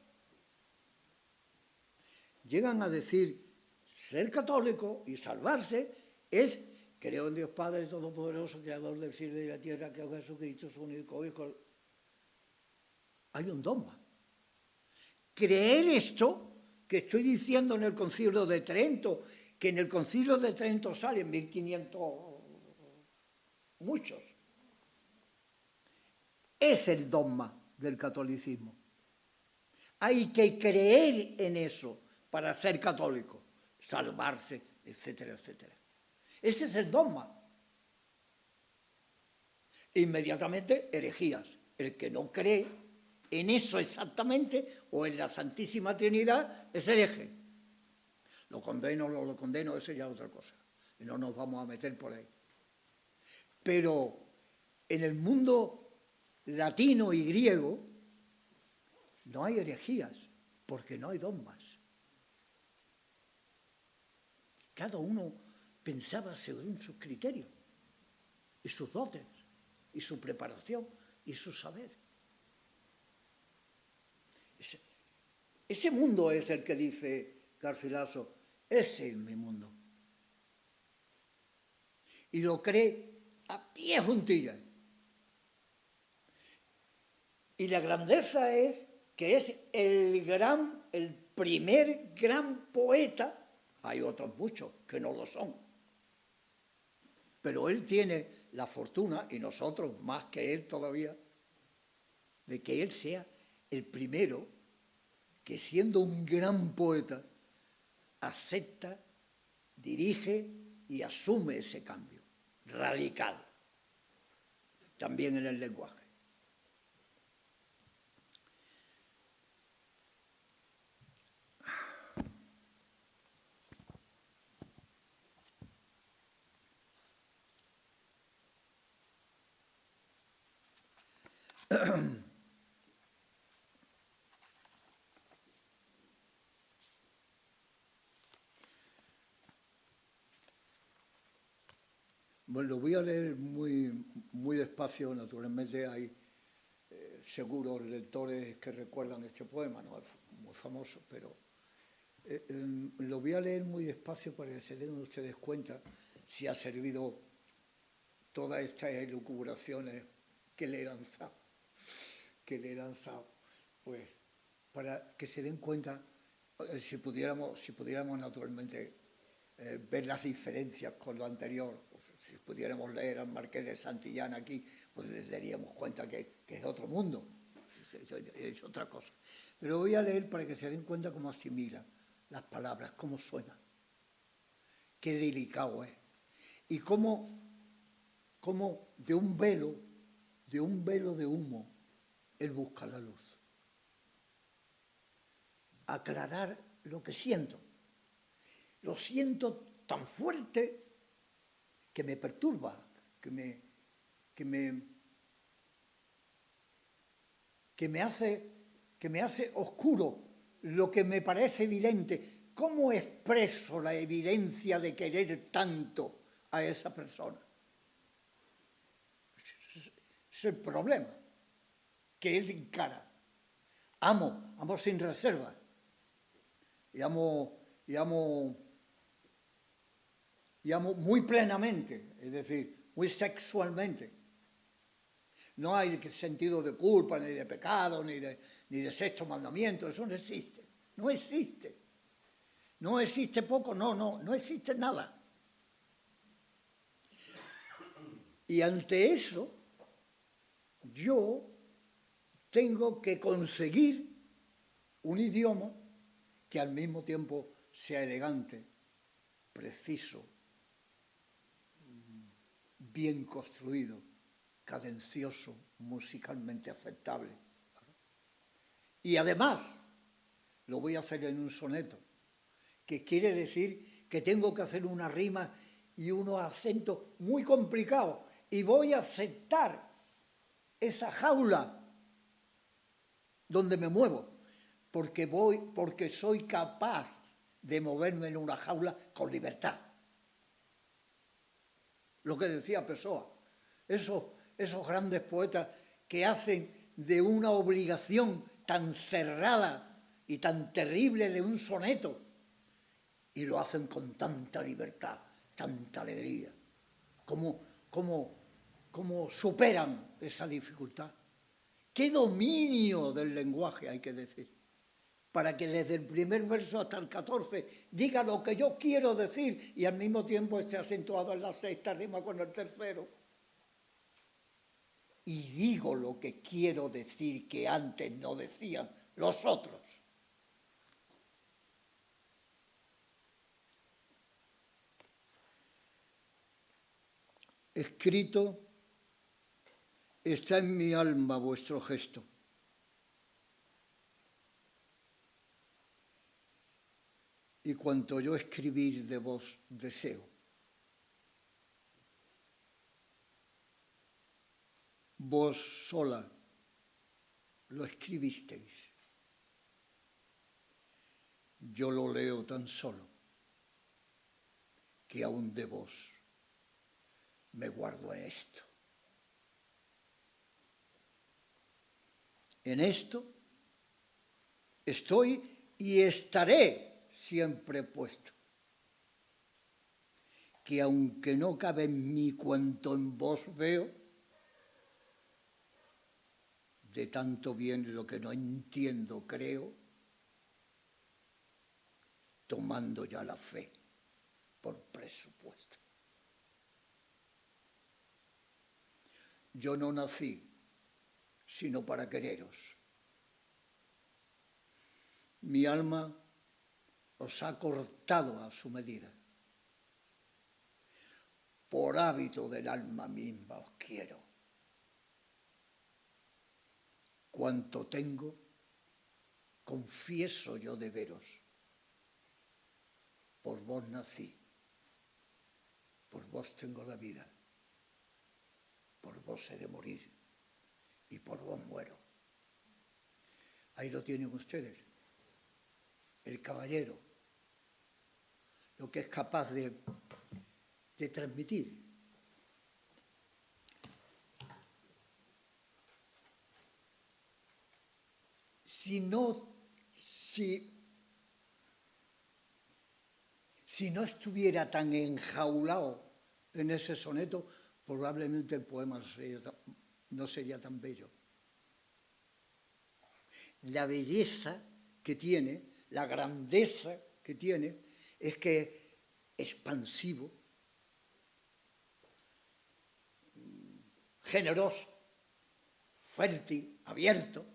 Llegan a decir, ser católico y salvarse es: creo en Dios Padre Todopoderoso, Creador del cielo y de la tierra, que es Jesucristo, su único Hijo. Hay un dogma. Creer esto que estoy diciendo en el Concilio de Trento, que en el Concilio de Trento salen 1500 muchos. Es el dogma del catolicismo. Hay que creer en eso para ser católico, salvarse, etcétera, etcétera. Ese es el dogma. Inmediatamente, herejías. El que no cree en eso exactamente o en la Santísima Trinidad es hereje. Lo condeno, no lo condeno, eso ya es otra cosa. Y no nos vamos a meter por ahí. Pero en el mundo latino y griego no hay herejías, porque no hay dogmas. Cada uno pensaba según sus criterios, y sus dotes, y su preparación, y su saber. Ese mundo es el que dice Garcilaso, ese es mi mundo. Y lo cree a pie juntillas. Y la grandeza es que es el primer gran poeta. Hay otros muchos que no lo son. Pero él tiene la fortuna, y nosotros más que él todavía, de que él sea el primero que, siendo un gran poeta, acepta, dirige y asume ese cambio radical, también en el lenguaje. Bueno, lo voy a leer muy despacio, naturalmente hay seguros lectores que recuerdan este poema, no es muy famoso, pero lo voy a leer muy despacio para que se den ustedes cuenta si ha servido todas estas elucubraciones que le he lanzado, pues para que se den cuenta, si pudiéramos naturalmente ver las diferencias con lo anterior, si pudiéramos leer al Marqués de Santillán aquí, pues les daríamos cuenta que es otro mundo, es otra cosa. Pero voy a leer para que se den cuenta cómo asimila las palabras, cómo suena, qué delicado es, y cómo de un velo de humo, él busca la luz. Aclarar lo que siento. Lo siento tan fuerte que me perturba, que me hace oscuro lo que me parece evidente. ¿Cómo expreso la evidencia de querer tanto a esa persona? Es el problema que él encara. Amo sin reserva. Y amo muy plenamente, es decir, muy sexualmente. No hay sentido de culpa, ni de pecado, ni de sexto mandamiento, eso no existe. No existe. No existe poco, no existe nada. Y ante eso, yo tengo que conseguir un idioma que al mismo tiempo sea elegante, preciso, bien construido, cadencioso, musicalmente aceptable. Y además, lo voy a hacer en un soneto, que quiere decir que tengo que hacer una rima y unos acentos muy complicados, y voy a aceptar esa jaula donde me muevo, porque soy capaz de moverme en una jaula con libertad. Lo que decía Pessoa, esos grandes poetas que hacen de una obligación tan cerrada y tan terrible de un soneto, y lo hacen con tanta libertad, tanta alegría. ¿Cómo superan esa dificultad? ¿Qué dominio del lenguaje hay que decir? para que desde el primer verso hasta el 14 diga lo que yo quiero decir y al mismo tiempo esté acentuado en la sexta rima con el tercero. Y digo lo que quiero decir que antes no decían los otros. Escrito está en mi alma vuestro gesto. Y cuanto yo escribir de vos deseo. Vos sola lo escribisteis. Yo lo leo tan solo que aún de vos me guardo en esto. En esto estoy y estaré siempre puesto, que aunque no cabe en mí cuanto en vos veo, de tanto bien lo que no entiendo creo, tomando ya la fe por presupuesto. Yo no nací sino para quereros. Mi alma os ha cortado a su medida. Por hábito del alma misma os quiero. Cuanto tengo, confieso yo de veros. Por vos nací, por vos tengo la vida, por vos he de morir y por vos muero. Ahí lo tienen ustedes, el caballero, lo que es capaz de transmitir. Si no estuviera tan enjaulado en ese soneto, probablemente el poema no sería tan bello. La belleza que tiene, la grandeza que tiene, es que es expansivo, generoso, fértil, abierto.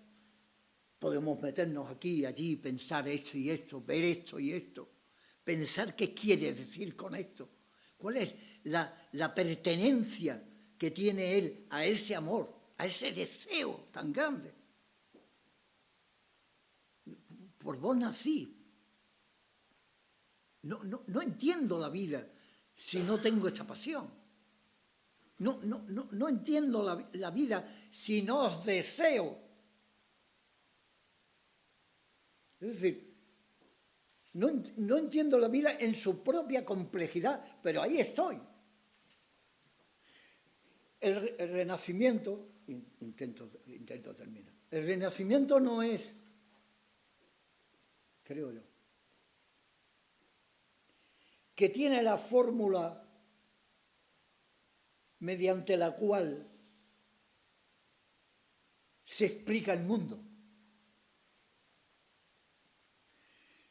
Podemos meternos aquí y allí, pensar esto y esto, ver esto y esto, pensar qué quiere decir con esto, cuál es la pertenencia que tiene él a ese amor, a ese deseo tan grande. Por vos nací. No entiendo la vida si no tengo esta pasión. No entiendo la vida si no os deseo. Es decir, no entiendo la vida en su propia complejidad, pero ahí estoy. El Renacimiento, intento terminar, el Renacimiento no es, creo yo, que tiene la fórmula mediante la cual se explica el mundo,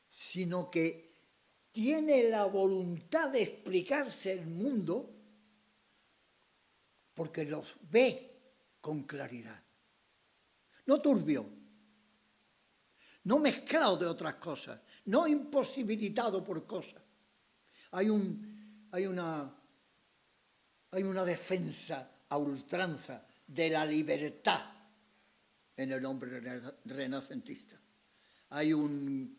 sino que tiene la voluntad de explicarse el mundo porque los ve con claridad. No turbio, no mezclado de otras cosas, no imposibilitado por cosas. Hay una defensa a ultranza de la libertad en el hombre renacentista. Hay un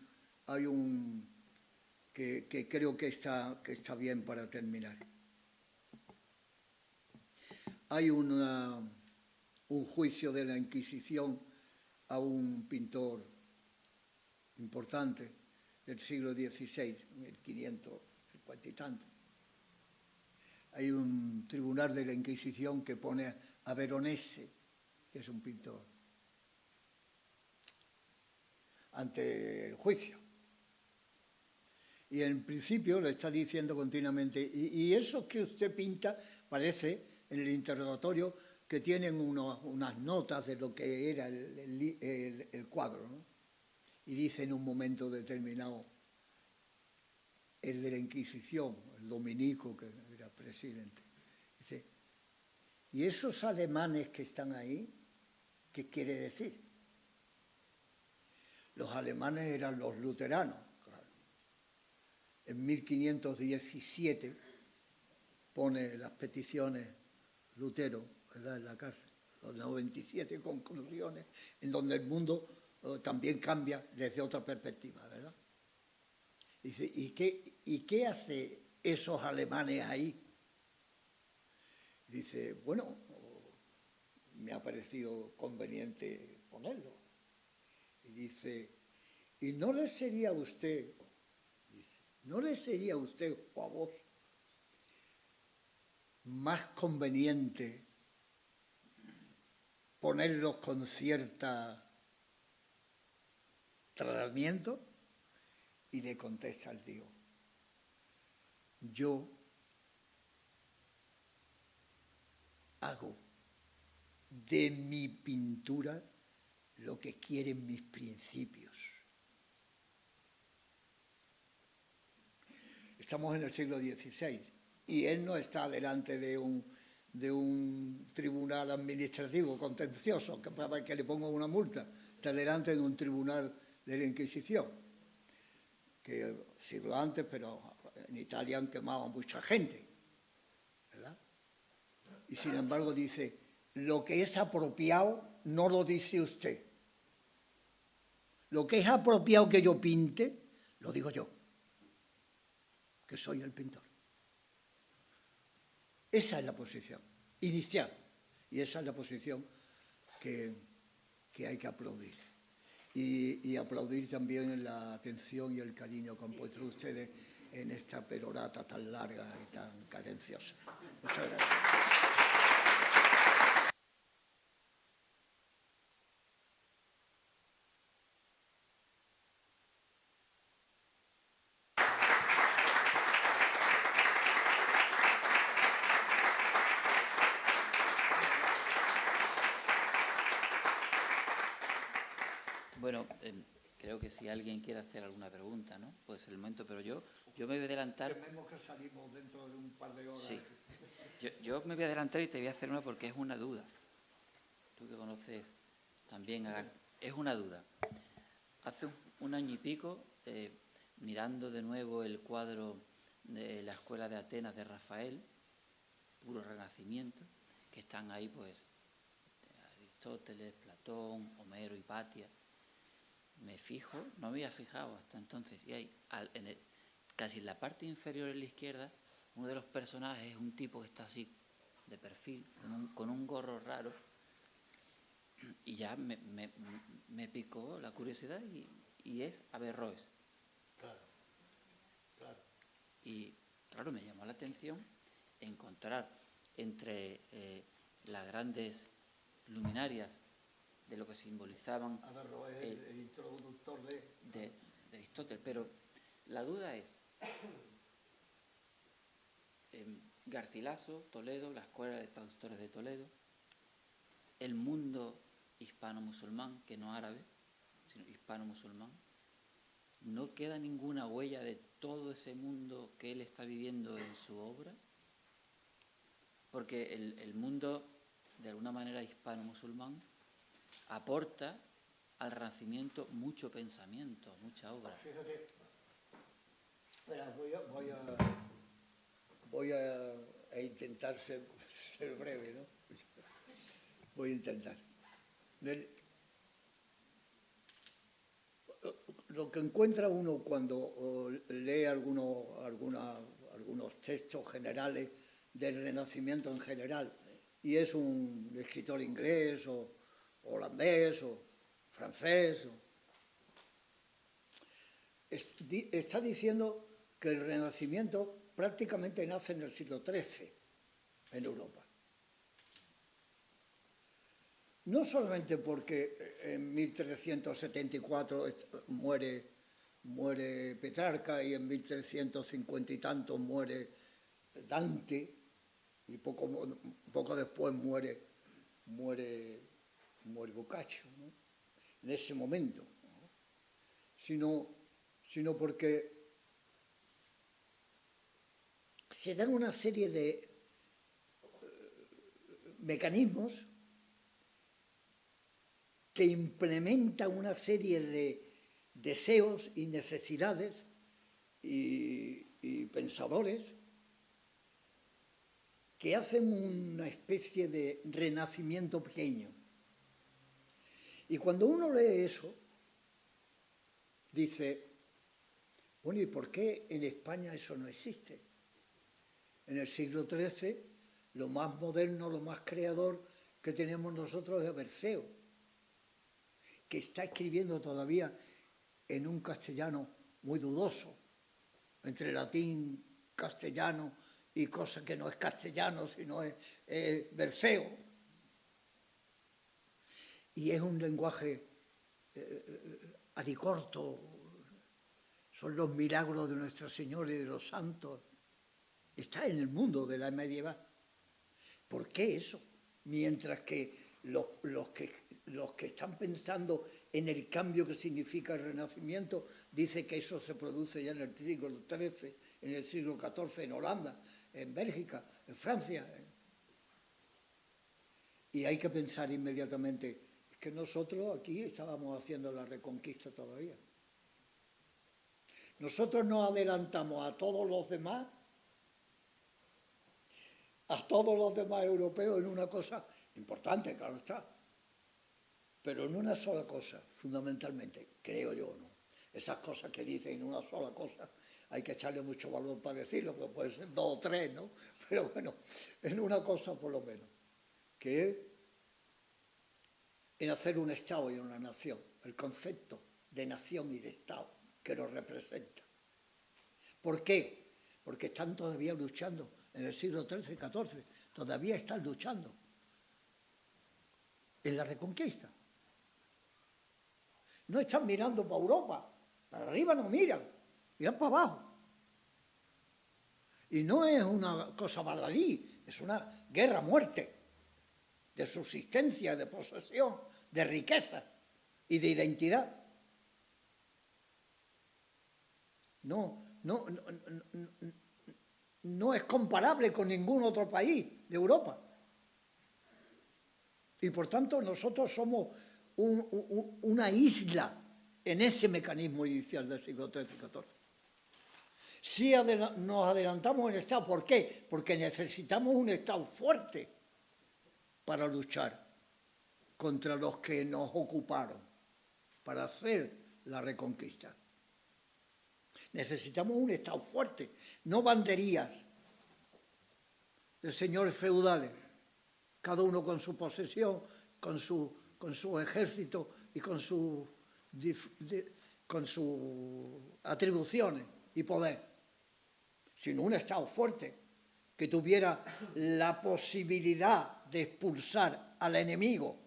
que creo que está bien para terminar. Hay un juicio de la Inquisición a un pintor importante del siglo XVI, 1550 y tanto. Hay un tribunal de la Inquisición que pone a Veronese, que es un pintor, ante el juicio. Y en principio le está diciendo continuamente, y eso que usted pinta parece, en el interrogatorio, que tienen unas notas de lo que era el cuadro, ¿no? y dice en un momento determinado, el de la Inquisición, el dominico que era presidente, dice, ¿y esos alemanes que están ahí, qué quiere decir? Los alemanes eran los luteranos, claro. En 1517 pone las peticiones Lutero, ¿verdad?, en la cárcel, los 97 conclusiones, en donde el mundo también cambia desde otra perspectiva, ¿verdad? Dice, ¿y qué hace esos alemanes ahí? Dice, bueno, me ha parecido conveniente ponerlo. Y dice, ¿y no le sería a usted, dice, no le sería a usted o a vos más conveniente ponerlos con cierta tratamiento? Y le contesta el tío, yo hago de mi pintura lo que quieren mis principios. Estamos en el siglo XVI y él no está delante de un tribunal administrativo contencioso para que le ponga una multa, está delante de un tribunal de la Inquisición, que siglo antes, pero en Italia han quemado a mucha gente, ¿verdad? Y sin embargo dice, lo que es apropiado no lo dice usted. Lo que es apropiado que yo pinte, lo digo yo, que soy el pintor. Esa es la posición inicial y esa es la posición que hay que aplaudir. Y aplaudir también la atención y el cariño que han puesto ustedes en esta perorata tan larga y tan cadenciosa. Muchas gracias. Bueno, creo que si alguien quiere hacer alguna pregunta, ¿no? Pues el momento, pero yo me voy a adelantar. Tememos que salimos dentro de un par de horas. Sí. Yo me voy a adelantar y te voy a hacer una porque es una duda. Tú que conoces también a García. Es una duda. Hace un año y pico, mirando de nuevo el cuadro de la Escuela de Atenas de Rafael, puro Renacimiento, que están ahí, pues, Aristóteles, Platón, Homero, Hipatia. Me fijo, no me había fijado hasta entonces, y hay casi en la parte inferior en la izquierda, uno de los personajes es un tipo que está así, de perfil, con un gorro raro, y ya me picó la curiosidad y es Averroes. Claro, claro. Y claro, me llamó la atención encontrar entre las grandes luminarias de lo que simbolizaban Averroes es el introductor de Aristóteles. Pero la duda es, Garcilaso, Toledo, la Escuela de Traductores de Toledo, el mundo hispano-musulmán, que no árabe, sino hispano-musulmán, ¿no queda ninguna huella de todo ese mundo que él está viviendo en su obra? Porque el mundo, de alguna manera hispano-musulmán, aporta al Renacimiento mucho pensamiento, mucha obra. Fíjate, espera, voy a intentar ser breve, ¿no? Voy a intentar. Lo que encuentra uno cuando lee algunos textos generales del Renacimiento en general, y es un escritor inglés o holandés o francés, está diciendo que el Renacimiento prácticamente nace en el siglo XIII en Europa. No solamente porque en 1374 muere Petrarca y en 1350 y tantos muere Dante y poco después muere Boccaccio, ¿no? En ese momento, ¿no? sino porque se dan una serie de mecanismos que implementan una serie de deseos y necesidades y pensadores que hacen una especie de renacimiento pequeño. Y cuando uno lee eso, dice, bueno, ¿y por qué en España eso no existe? En el siglo XIII, lo más moderno, lo más creador que tenemos nosotros es Berceo, que está escribiendo todavía en un castellano muy dudoso, entre latín, castellano y cosa que no es castellano, sino es Berceo. Y es un lenguaje alicorto, son los milagros de Nuestra Señora y de los santos. Está en el mundo de la medieval. ¿Por qué eso? Mientras que los que están pensando en el cambio que significa el Renacimiento, dice que eso se produce ya en el siglo XIII, en el siglo XIV, en Holanda, en Bélgica, en Francia. Y hay que pensar inmediatamente, es que nosotros aquí estábamos haciendo la Reconquista todavía. Nosotros nos adelantamos a todos los demás europeos en una cosa importante, claro está, pero en una sola cosa, fundamentalmente, creo yo, ¿no? Esas cosas que dicen en una sola cosa, hay que echarle mucho valor para decirlo, porque puede ser 2 o 3, ¿no? Pero bueno, en una cosa por lo menos, que es en hacer un Estado y una nación, el concepto de nación y de Estado que nos representa. ¿Por qué? Porque están todavía luchando en el siglo XIII y XIV, todavía están luchando en la Reconquista. No están mirando para Europa, para arriba no miran, miran para abajo. Y no es una cosa baladí, es una guerra a muerte, de subsistencia, de posesión, de riqueza y de identidad. No es comparable con ningún otro país de Europa. Y por tanto nosotros somos una isla en ese mecanismo inicial del siglo XIII y XIV. Sí nos adelantamos en el Estado. ¿Por qué? Porque necesitamos un Estado fuerte para luchar contra los que nos ocuparon, para hacer la Reconquista. Necesitamos un Estado fuerte, no banderías de señores feudales, cada uno con su posesión, con su ejército y con sus atribuciones y poder, sino un Estado fuerte que tuviera la posibilidad de expulsar al enemigo,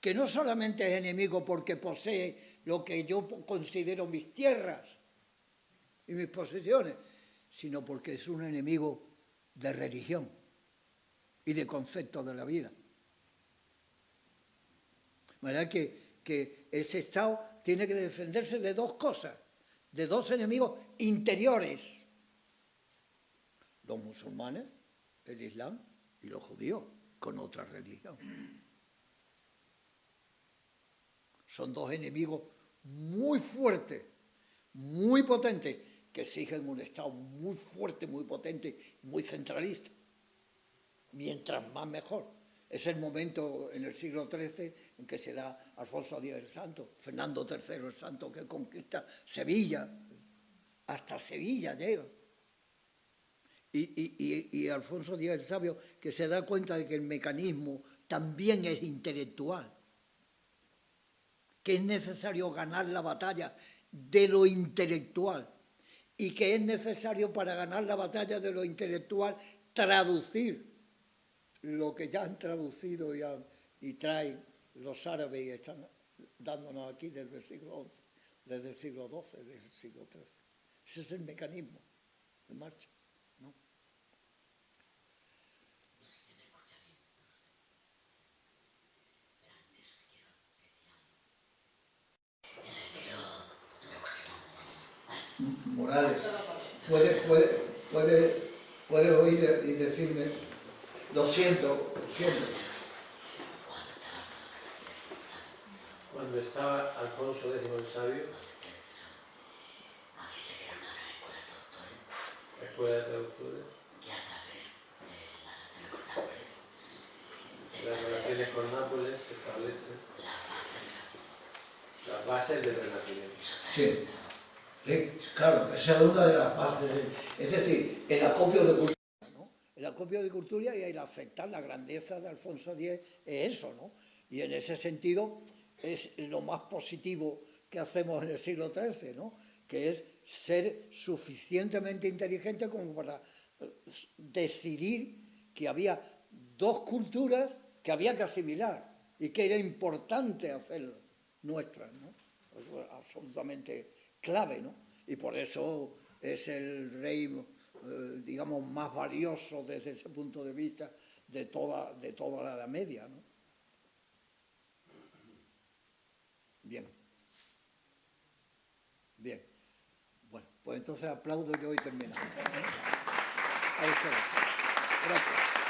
que no solamente es enemigo porque posee lo que yo considero mis tierras y mis posesiones, sino porque es un enemigo de religión y de concepto de la vida. De manera que ese Estado tiene que defenderse de 2 cosas, de 2 enemigos interiores: los musulmanes, el Islam, y los judíos con otra religión. Son 2 enemigos muy fuertes, muy potentes, que exigen un Estado muy fuerte, muy potente, muy centralista. Mientras más mejor. Es el momento en el siglo XIII en que se da Alfonso X el Santo, Fernando III el Santo, que conquista Sevilla, hasta Sevilla llega. Y Alfonso X el Sabio, que se da cuenta de que el mecanismo también es intelectual, que es necesario ganar la batalla de lo intelectual y que es necesario, para ganar la batalla de lo intelectual, traducir lo que ya han traducido y traen los árabes y están dándonos aquí desde el siglo XI, desde el siglo XII, desde el siglo XIII. Ese es el mecanismo de marcha, ¿no? Morales, puedes oír y decirme, lo siento. Cuando estaba Alfonso X el Sabio, Escuela de Traductores, las relaciones con Nápoles se establecen las bases del Renacimiento. Sí, claro, esa es una de las bases. Es decir, el acopio de cultura, ¿no? El acopio de cultura y el aceptar la grandeza de Alfonso X es eso, ¿no? Y en ese sentido es lo más positivo que hacemos en el siglo XIII, ¿no? Que es ser suficientemente inteligente como para decidir que había dos culturas que había que asimilar y que era importante hacer nuestras, ¿no? Eso es absolutamente clave, ¿no? Y por eso es el rey, digamos, más valioso desde ese punto de vista de toda la Edad Media, ¿no? Bien. Bueno, pues entonces aplaudo yo y terminamos. Ahí está. Gracias.